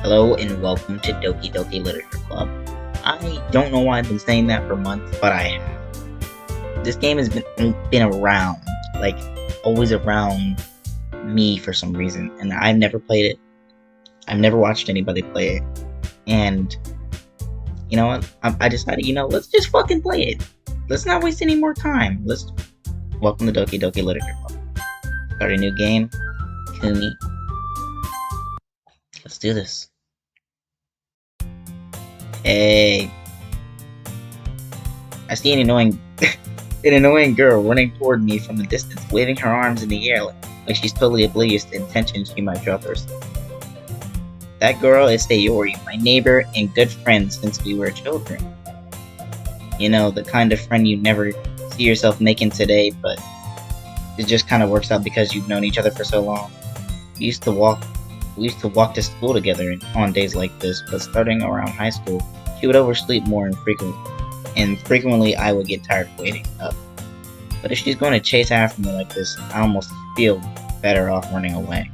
Hello and welcome to Doki Literature Club. I don't know why I've been saying that for months, but I have. This game has been around, like always around me for some reason, and I've never played it. I've never watched anybody play it, and you know what? I decided, let's just fucking play it. Let's not waste any more time. Welcome to Doki Literature Club. Start a new game, Kumi. Let's do this. Hey, I see an annoying girl running toward me from the distance, waving her arms in the air like she's totally oblivious to intentions she might drop herself. That girl is Sayori, my neighbor and good friend since we were children. You know, the kind of friend you never see yourself making today, but it just kind of works out because you've known each other for so long. We used to walk to school together on days like this, but starting around high school, she would oversleep more and frequently I would get tired of waiting up. But if she's going to chase after me like this, I almost feel better off running away.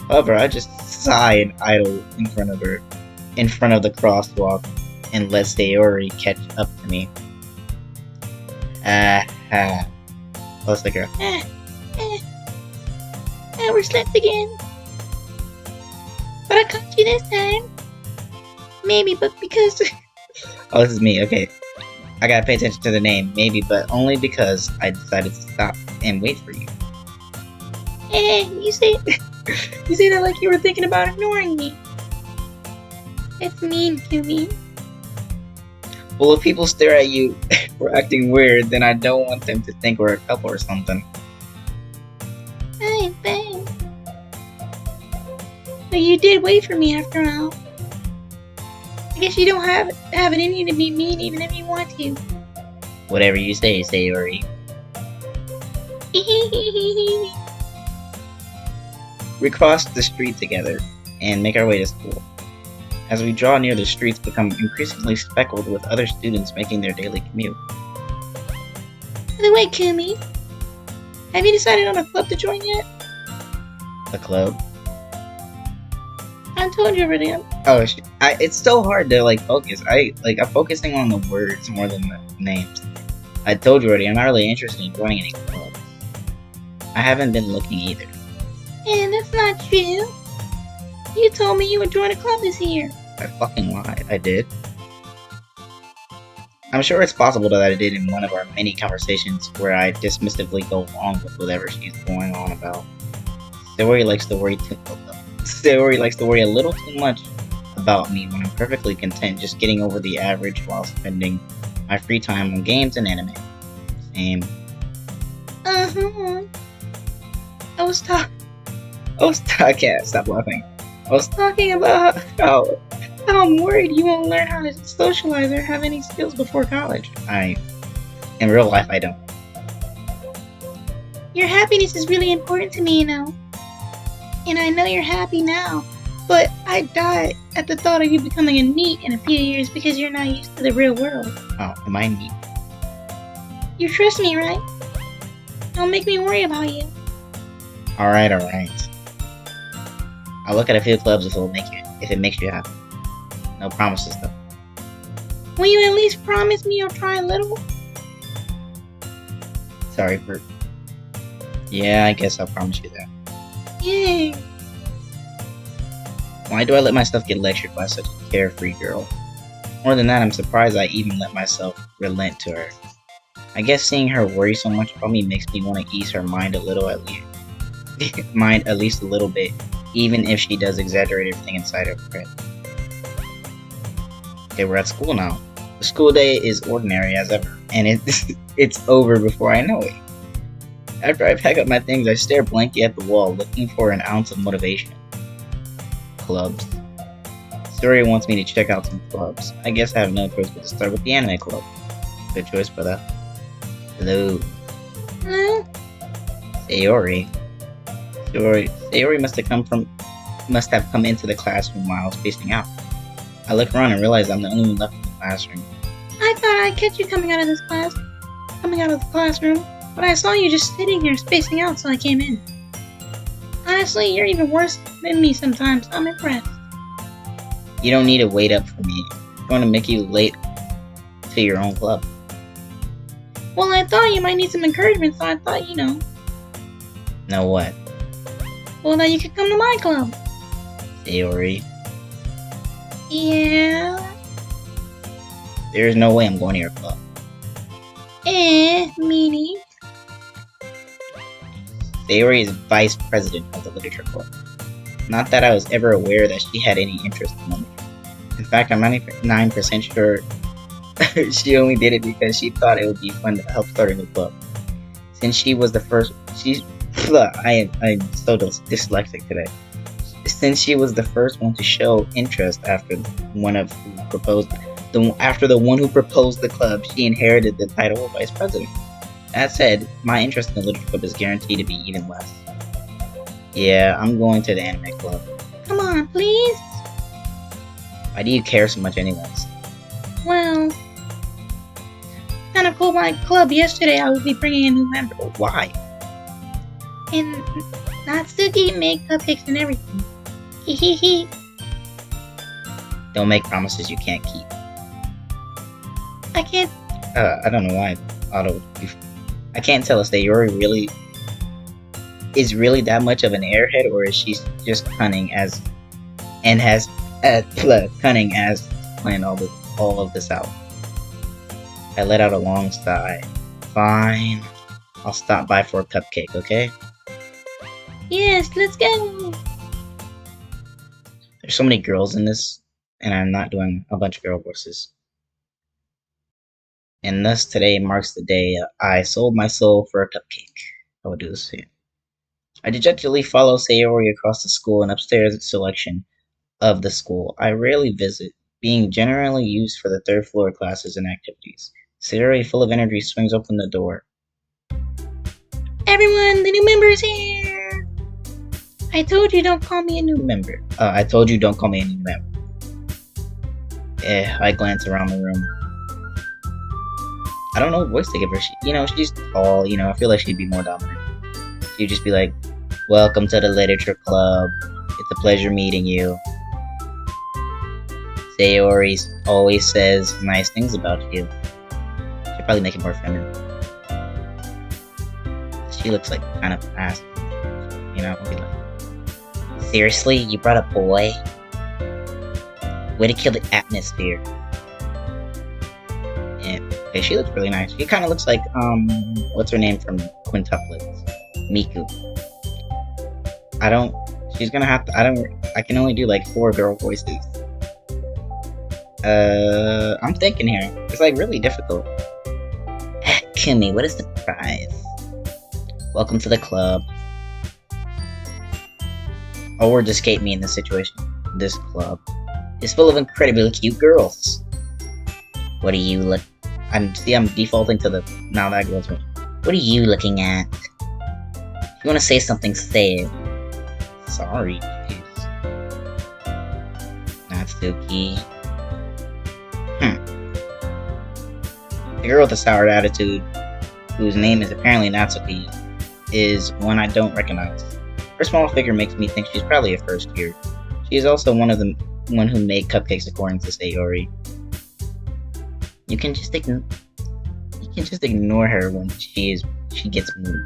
However, I just sigh and idle in front of the crosswalk, and let Sayori catch up to me. That's the girl. We're slept again. But I caught you this time. Maybe, but because... Oh, this is me, okay. I gotta pay attention to the name, maybe, but only because I decided to stop and wait for you. You say that like you were thinking about ignoring me. It's mean to me. Well, if people stare at you for acting weird, then I don't want them to think we're a couple or something. Thanks. But you did wait for me after all. I guess you don't have it in you to be mean even if you want to. Whatever you say, Sayori. We cross the street together and make our way to school. As we draw near, the streets become increasingly speckled with other students making their daily commute. By the way, Kumi, have you decided on a club to join yet? A club? I told you already. It's so hard to focus. I'm focusing on the words more than the names. I told you already, I'm not really interested in joining any clubs. I haven't been looking either. And that's not true. You told me you would join a club this year. I fucking lied. I did. I'm sure it's possible that I did in one of our many conversations where I dismissively go along with whatever she's going on about. Sayori likes to worry a little too much about me when I'm perfectly content just getting over the average while spending my free time on games and anime. Same. I can't stop laughing. I was talking about how I'm worried you won't learn how to socialize or have any skills before college. In real life, I don't. Your happiness is really important to me, you know. And I know you're happy now, but I die at the thought of you becoming a NEET in a few years because you're not used to the real world. Oh, am I NEET? You trust me, right? Don't make me worry about you. Alright. I'll look at a few clubs if it makes you happy. No promises though. Will you at least promise me you'll try a little? Sorry, Bert. Yeah, I guess I'll promise you that. Yay! Why do I let myself get lectured by such a carefree girl? More than that, I'm surprised I even let myself relent to her. I guess seeing her worry so much about me makes me want to ease her mind at least a little bit, even if she does exaggerate everything inside her head. Okay, we're at school now. The school day is ordinary as ever, and it's over before I know it. After I pack up my things, I stare blankly at the wall, looking for an ounce of motivation. Clubs. Sayori wants me to check out some clubs. I guess I have no choice but to start with the anime club. Good choice, brother. Hello. Sayori. Sayori must have come into the classroom while I was spacing out. I look around and realize I'm the only one left in the classroom. I thought I'd catch you coming out of the classroom, but I saw you just sitting here spacing out, so I came in. Honestly, you're even worse than me sometimes. I'm impressed. You don't need to wait up for me. I'm going to make you late to your own club. Well, I thought you might need some encouragement, so I thought, Know what? well, that you could come to my club. Sayori, Yeah. there's no way I'm going to your club. Meanie. Sayori is vice president of the literature club. Not that I was ever aware that she had any interest in literature. In fact, I'm 99% sure she only did it because she thought it would be fun to help start a new club. Since she was the first, I'm so dyslexic today. Since she was the first one to show interest after the one who proposed the club, she inherited the title of vice president. That said, my interest in the literature club is guaranteed to be even less. Yeah, I'm going to the anime club. Come on, please. Why do you care so much anyways? Well, kind of told my club yesterday I would be bringing a new member. Why? And Natsuki make cupcakes and everything. Hehehe. Don't make promises you can't keep. I can't. I don't know why I can't tell if Sayori is really that much of an airhead, or is she just cunning as planned all of this out. I let out a long sigh. Fine, I'll stop by for a cupcake, okay? Yes, let's go. There's so many girls in this, and I'm not doing a bunch of girl voices. And thus today marks the day I sold my soul for a cupcake. I will do this soon. I dejectedly follow Sayori across the school and upstairs selection of the school. I rarely visit, being generally used for the third floor classes and activities. Sayori, full of energy, swings open the door. Everyone, the new member is here. I told you don't call me a new member. I told you don't call me a new member. I glance around the room. I don't know what voice to give her. She's tall, I feel like she'd be more dominant. She'd just be like, welcome to the literature club. It's a pleasure meeting you. Sayori always says nice things about you. Should probably make it more feminine. She looks like kind of ass. Be like, seriously, you brought a boy? Way to kill the atmosphere. Okay, she looks really nice. She kind of looks like, what's her name from Quintuplets? Miku. I can only do like 4 girl voices. I'm thinking here. It's like really difficult. Kumi, what is the prize? Welcome to the club. A word escaped me in this situation. This club is full of incredibly cute girls. What are you look? I'm defaulting to the now that girl's one. What are you looking at? If you want to say something, say it. Sorry, jeez. Natsuki. The girl with the sour attitude, whose name is apparently Natsuki, is one I don't recognize. Her small figure makes me think she's probably a first year. She is also one who made cupcakes according to Sayori. You can just ignore her when she gets moody.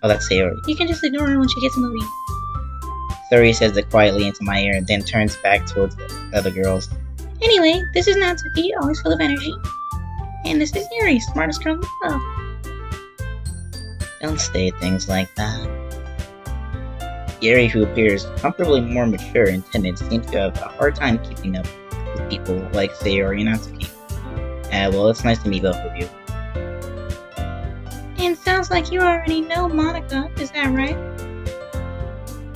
Oh, that's Sayori. You can just ignore her when she gets moody. Sayori says it quietly into my ear and then turns back towards the other girls. Anyway, this is Natsuki, always full of energy. And this is Yuri, smartest girl in the club. Don't say things like that. Yuri, who appears comfortably more mature and timid, seems to have a hard time keeping up with people like Sayori and Natsuki. Well, it's nice to meet both of you. And sounds like you already know Monica, is that right?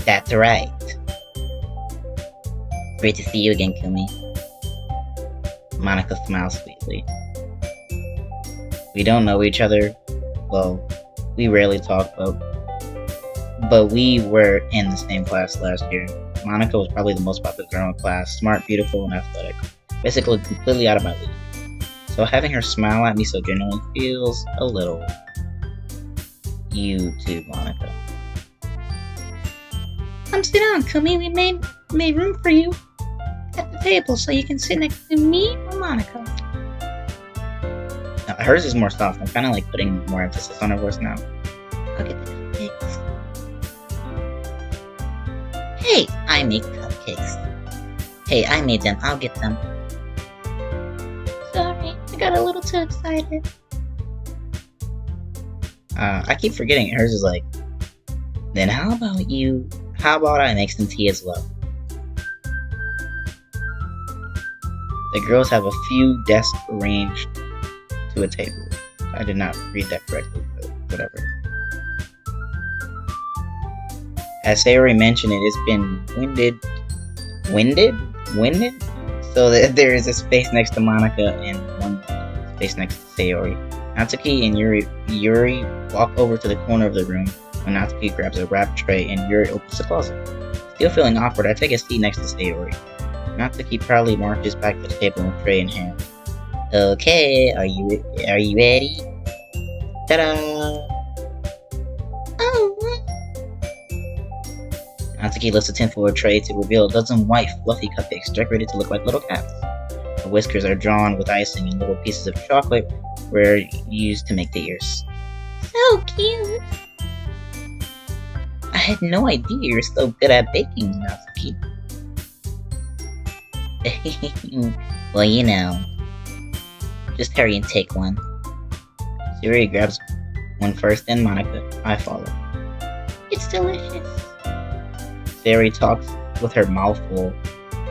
That's right. Great to see you again, Kumi. Monica smiles sweetly. We don't know each other. Well, we rarely talk, but we were in the same class last year. Monica was probably the most popular girl in class, smart, beautiful, and athletic. Basically, completely out of my league. So having her smile at me so genuinely feels a little... You too, Monica. Sit down, Kumi. We made room for you. at the table so you can sit next to me or Monica. Hers is more soft. I'm kind of like putting more emphasis on her voice now. I'll get the cupcakes. Hey, I make cupcakes. Hey, I made them. I'll get them. Sorry, I got a little too excited. I keep forgetting hers is like, then how about I make some tea as well? The girls have a few desks arranged to a table. I did not read that correctly, but whatever. As Sayori mentioned, it has been winded? So that there is a space next to Monica and one space next to Sayori. Natsuki and Yuri walk over to the corner of the room when Natsuki grabs a wrap tray and Yuri opens the closet. Still feeling awkward, I take a seat next to Sayori. Natsuki proudly marches back to the table with tray in hand. Okay, are you ready? Ta-da! Oh, Natsuki lifts a tinfoil tray to reveal a dozen white, fluffy cupcakes decorated to look like little cats. The whiskers are drawn with icing and little pieces of chocolate were used to make the ears. so cute. I had no idea you were so good at baking, Natsuki. Well, you know. Just hurry and take one. Sayori grabs one first, then Monica. I follow. It's delicious. Sayori talks with her mouth full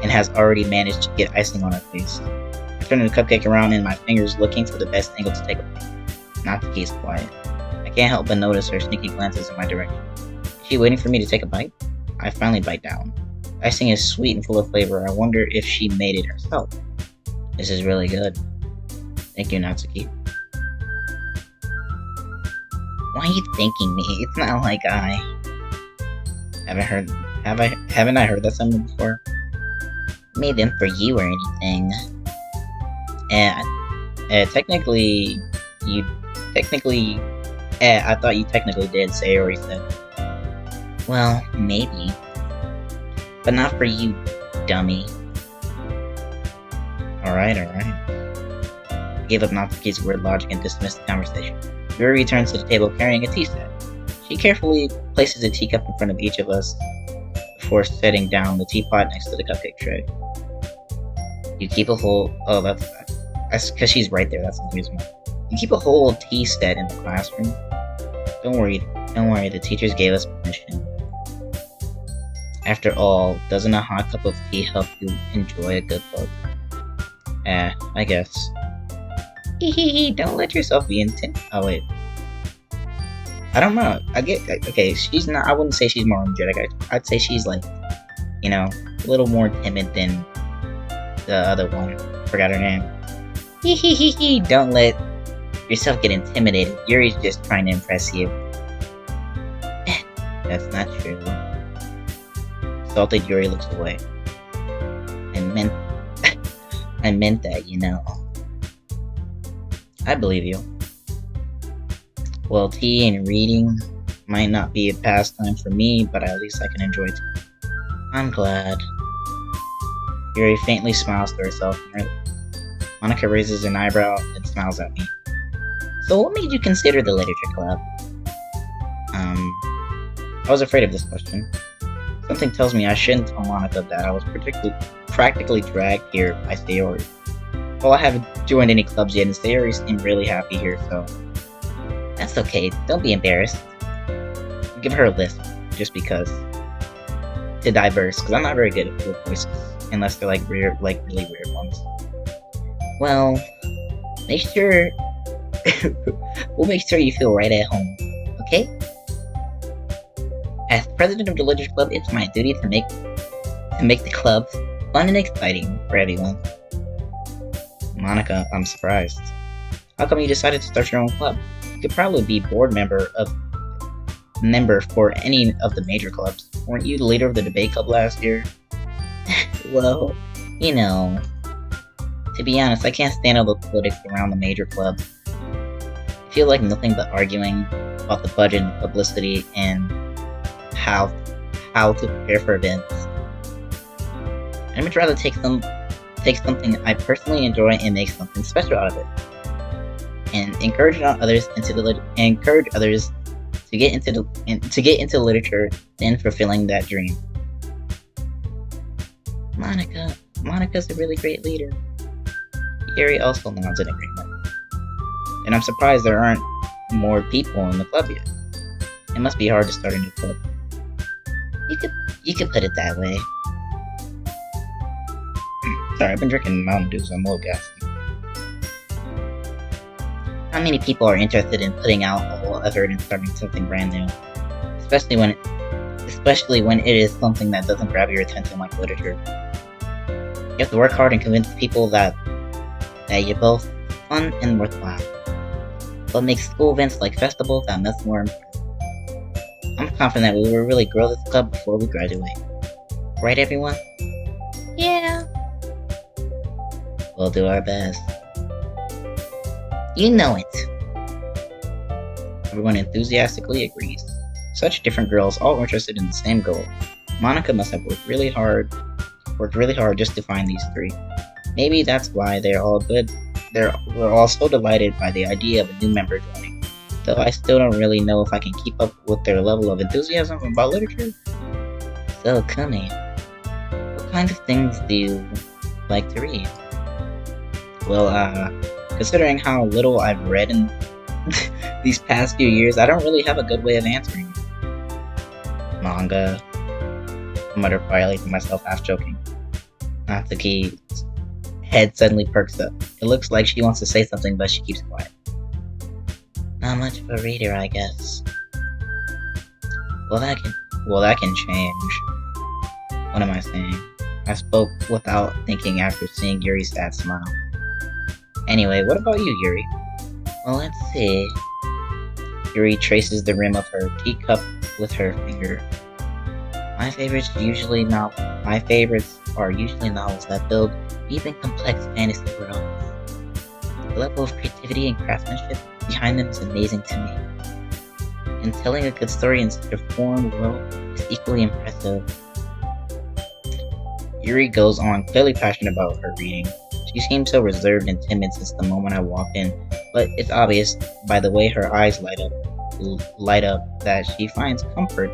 and has already managed to get icing on her face. I turn the cupcake around in my fingers, looking for the best angle to take a bite. Natsuki is quiet. I can't help but notice her sneaky glances in my direction. Is she waiting for me to take a bite? I finally bite down. The icing is sweet and full of flavor. I wonder if she made it herself. This is really good. Thank you, Natsuki. Why are you thanking me? It's not like I haven't I heard that somewhere before? Made them for you or anything. I thought you technically did, Sayori said. Well, maybe. But not for you, dummy. Alright. I gave up Natsuki's weird logic and dismissed the conversation. Yuri returns to the table carrying a tea set. She carefully places a teacup in front of each of us before setting down the teapot next to the cupcake tray. You keep a whole... Oh, that's because she's right there, that's the reason why. You keep a whole tea set in the classroom? Don't worry, the teachers gave us permission. After all, doesn't a hot cup of tea help you enjoy a good book? I guess. Don't let yourself be intense. Oh, wait. I don't know. Okay, she's not, I wouldn't say she's more energetic. I'd say she's like, you know, a little more timid than the other one. Forgot her name. Don't let yourself get intimidated. Yuri's just trying to impress you. That's not true. Salted Yuri looks away. I meant that, you know. I believe you. Well, tea and reading might not be a pastime for me, but at least I can enjoy tea. I'm glad. Yuri faintly smiles to herself. Monica raises an eyebrow and smiles at me. So what made you consider the literature club? I was afraid of this question. Something tells me I shouldn't tell Monica that I was practically dragged here by Sayori. Well, I haven't joined any clubs yet, and Sayori seemed really happy here, so... That's okay, don't be embarrassed. I'll give her a list, just because. To diverse, because I'm not very good at weird voices, unless they're like really weird ones. Well, make sure... we'll make sure you feel right at home, okay? As president of the Literature Club, it's my duty to make the club fun and exciting for everyone. Monica, I'm surprised. How come you decided to start your own club? You could probably be board member for any of the major clubs. Weren't you the leader of the debate club last year? Well, you know, to be honest, I can't stand all the politics around the major clubs. I feel like nothing but arguing about the budget and publicity and how to prepare for events. I'd much rather take something I personally enjoy and make something special out of it, and encourage others to get into literature than fulfilling that dream. Monika's a really great leader. Yuri also nods in agreement. And I'm surprised there aren't more people in the club yet. It must be hard to start a new club. You could put it that way. Sorry, I've been drinking Mountain Dew, so I'm a little gassy. Not many people are interested in putting out a whole effort and starting something brand new, especially when it is something that doesn't grab your attention like literature. You have to work hard and convince people that you're both fun and worthwhile. But make school events like festivals that much more important. I'm confident we will really grow this club before we graduate. Right, everyone? Yeah. We'll do our best. You know it. Everyone enthusiastically agrees. Such different girls, all interested in the same goal. Monika must have worked really hard just to find these three. Maybe that's why we're all so delighted by the idea of a new member joining. Though I still don't really know if I can keep up with their level of enthusiasm about literature. So, Kumi, what kinds of things do you like to read? Well, considering how little I've read in these past few years, I don't really have a good way of answering. Manga, I muttered quietly to myself, half joking. Natsuki's head suddenly perks up. It looks like she wants to say something, but she keeps quiet. Not much of a reader, I guess. Well, that can change. What am I saying? I spoke without thinking after seeing Yuri's sad smile. Anyway, what about you, Yuri? Well, let's see. Yuri traces the rim of her teacup with her finger. My favorites are usually novels that build deep and complex fantasy worlds. The level of creativity and craftsmanship behind them is amazing to me. And telling a good story in such a foreign world is equally impressive. Yuri goes on, clearly passionate about her reading. She seems so reserved and timid since the moment I walked in, but it's obvious by the way her eyes light up that she finds comfort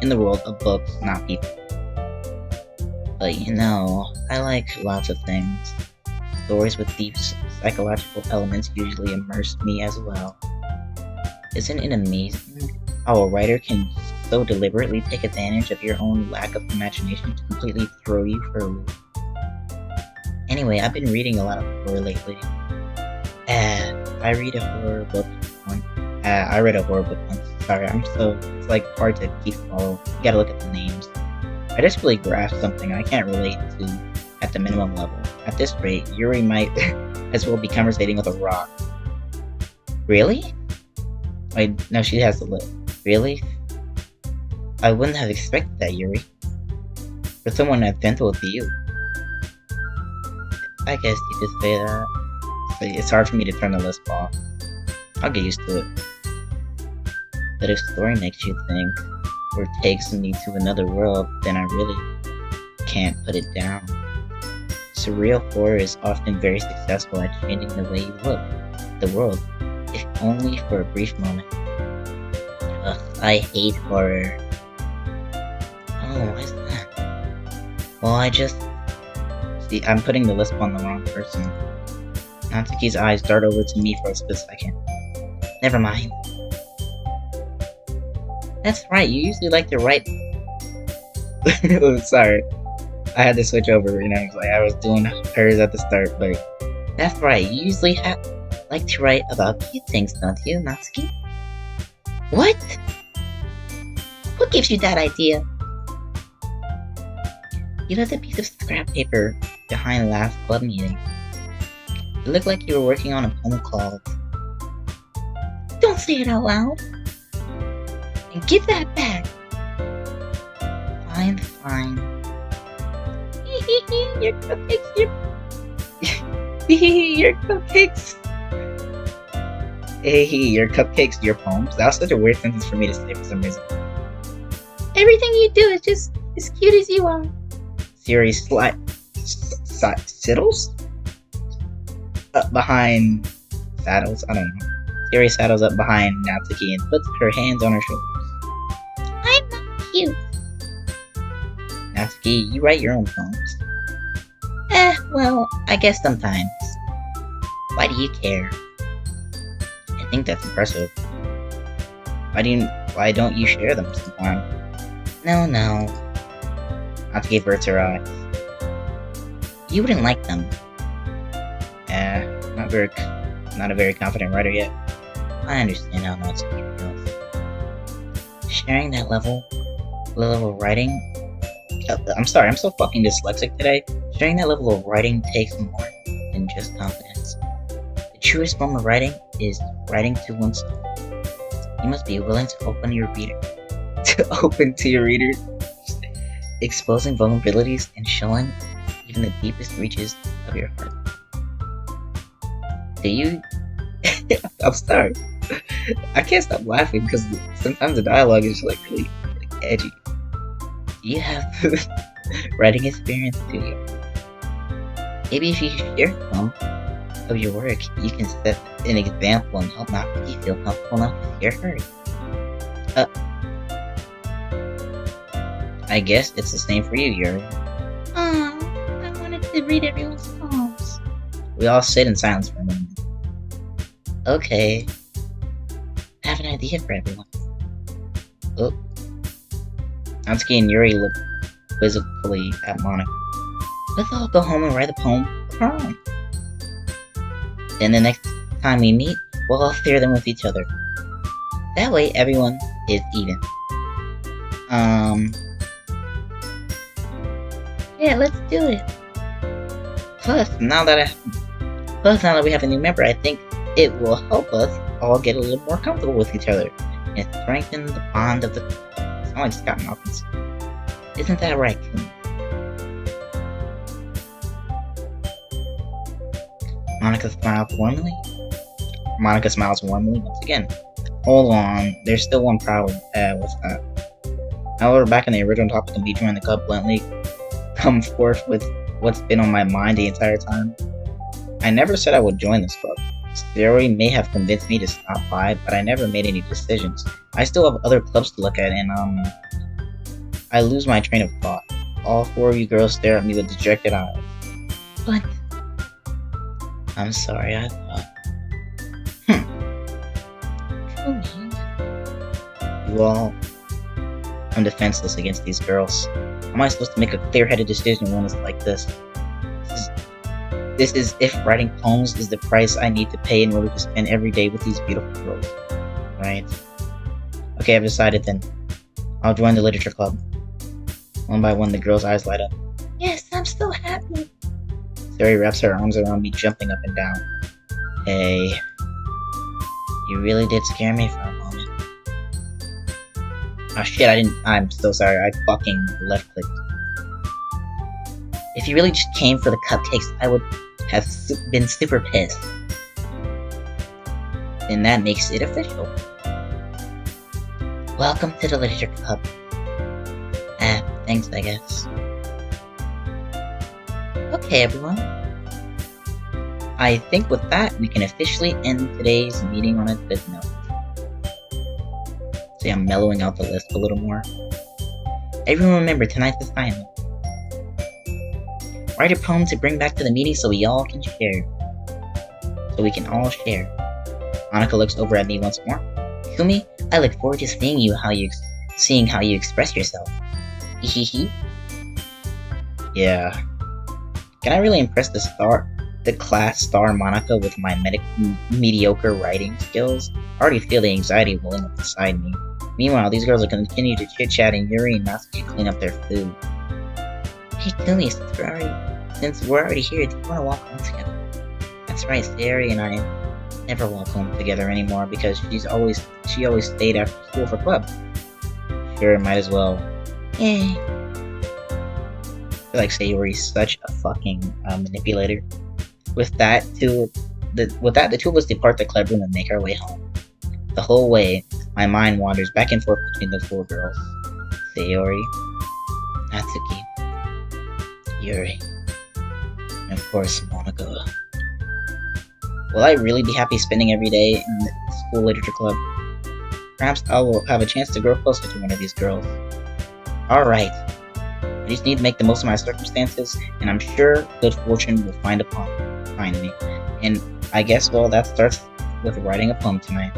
in the world of books, not people. But you know, I like lots of things. Stories with deep psychological elements usually immerse me as well. Isn't it amazing how a writer can so deliberately take advantage of your own lack of imagination to completely throw you for a loop? Anyway, I've been reading a lot of horror lately. I read a horror book once. Sorry, it's like hard to keep follow. You gotta look at the names. I just really grasped something I can't relate to at the minimum level. At this rate, Yuri might as well be conversating with a rock. Really? Wait, no, she has the lip. Really? I wouldn't have expected that, Yuri. For someone as gentle as you. I guess you could say that. But it's hard for me to turn the lisp off. I'll get used to it. But if story makes you think, or takes me to another world, then I really can't put it down. Surreal horror is often very successful at changing the way you look at the world, if only for a brief moment. Ugh, I hate horror. Oh, why is that? Well, See, I'm putting the lisp on the wrong person. Natsuki's eyes dart over to me for a split second. Never mind. That's right, you usually like to write... Oh, sorry. I had to switch over, and I was doing hers at the start, but... That's right, you usually like to write about cute things, don't you, Natsuki? What? What gives you that idea? You left a piece of scrap paper behind last club meeting. It looked like you were working on a poem called... Don't say it out loud! And give that back! Fine. Your cupcakes, your cupcakes! Hey, your cupcakes, your poems? That was such a weird sentence for me to say for some reason. Everything you do is just as cute as you are. Sayori siddles up behind saddles. I don't know. Sayori saddles up behind Natsuki and puts her hands on her shoulders. I'm not cute. Natsuki, you write your own poems. Well, I guess sometimes. Why do you care? I think that's impressive. Why don't you share them sometime? No. Natsuki averts her eyes. You wouldn't like them. Not a very confident writer yet. I understand how Natsuki feels. Sharing that level of writing. I'm sorry, I'm so fucking dyslexic today. Sharing that level of writing takes more than just confidence. The truest form of writing is writing to oneself. You must be willing to open to your readers, exposing vulnerabilities and showing even the deepest reaches of your heart. Do you? I'm sorry. I can't stop laughing because sometimes the dialogue is like really edgy. Do you have writing experience, do you? Maybe if you share some of your work, you can set an example and help Natsuki feel comfortable enough to share hers. I guess it's the same for you, Yuri. Aw, I wanted to read everyone's poems. We all sit in silence for a moment. Okay. I have an idea for everyone. Oh. Natsuki and Yuri look quizzically at Monica. Let's all go home and write a poem of our own. Then the next time we meet, we'll all share them with each other. That way everyone is even. Yeah, let's do it. Plus, now that we have a new member, I think it will help us all get a little more comfortable with each other and strengthen the bond of the club. Sound like Scott Malkins. Isn't that right, Kumi? Monica smiles warmly once again. Hold on, there's still one problem. What's that? Now we're back on the original topic of me joining the club, bluntly come forth with what's been on my mind the entire time. I never said I would join this club. Sayori may have convinced me to stop by, but I never made any decisions. I still have other clubs to look at, and I lose my train of thought. All four of you girls stare at me with dejected eyes. What? I'm sorry, I thought. Truly. You all... I'm defenseless against these girls. How am I supposed to make a clear-headed decision when it's like this? This is if writing poems is the price I need to pay in order to spend every day with these beautiful girls. Right? Okay, I've decided then. I'll join the literature club. One by one, the girls' eyes light up. Yes, I'm so happy. Sayori wraps her arms around me, jumping up and down. Hey. You really did scare me for a moment. Oh shit, I'm so sorry, I fucking left-clicked. If you really just came for the cupcakes, I would have been super pissed. And that makes it official. Welcome to the literature club. Thanks, I guess. Okay, everyone. I think with that, we can officially end today's meeting on a good note. See, I'm mellowing out the list a little more. Everyone remember tonight's assignment. Write a poem to bring back to the meeting so we all can share. So we can all share. Monica looks over at me once more. Kumi, I look forward to seeing how you express yourself. Hehehe. Yeah. Can I really impress the class star Monica with my mediocre writing skills? I already feel the anxiety welling up inside me. Meanwhile, these girls will continue to chit-chat and Yuri and Natsuki clean up their food. Hey Kumi, since we're already here, do you want to walk home together? That's right, Sayori and I never walk home together anymore because she always stayed after school for club. Sure, might as well. Yay. I feel like Sayori's such a fucking manipulator. With that, the two of us depart the club room and make our way home. The whole way, my mind wanders back and forth between the four girls. Sayori, Natsuki, Yuri. And of course, Monica. Will I really be happy spending every day in the school literature club? Perhaps I will have a chance to grow closer to one of these girls. Alright. I just need to make the most of my circumstances, and I'm sure good fortune will find me. And I guess, well, that starts with writing a poem tonight.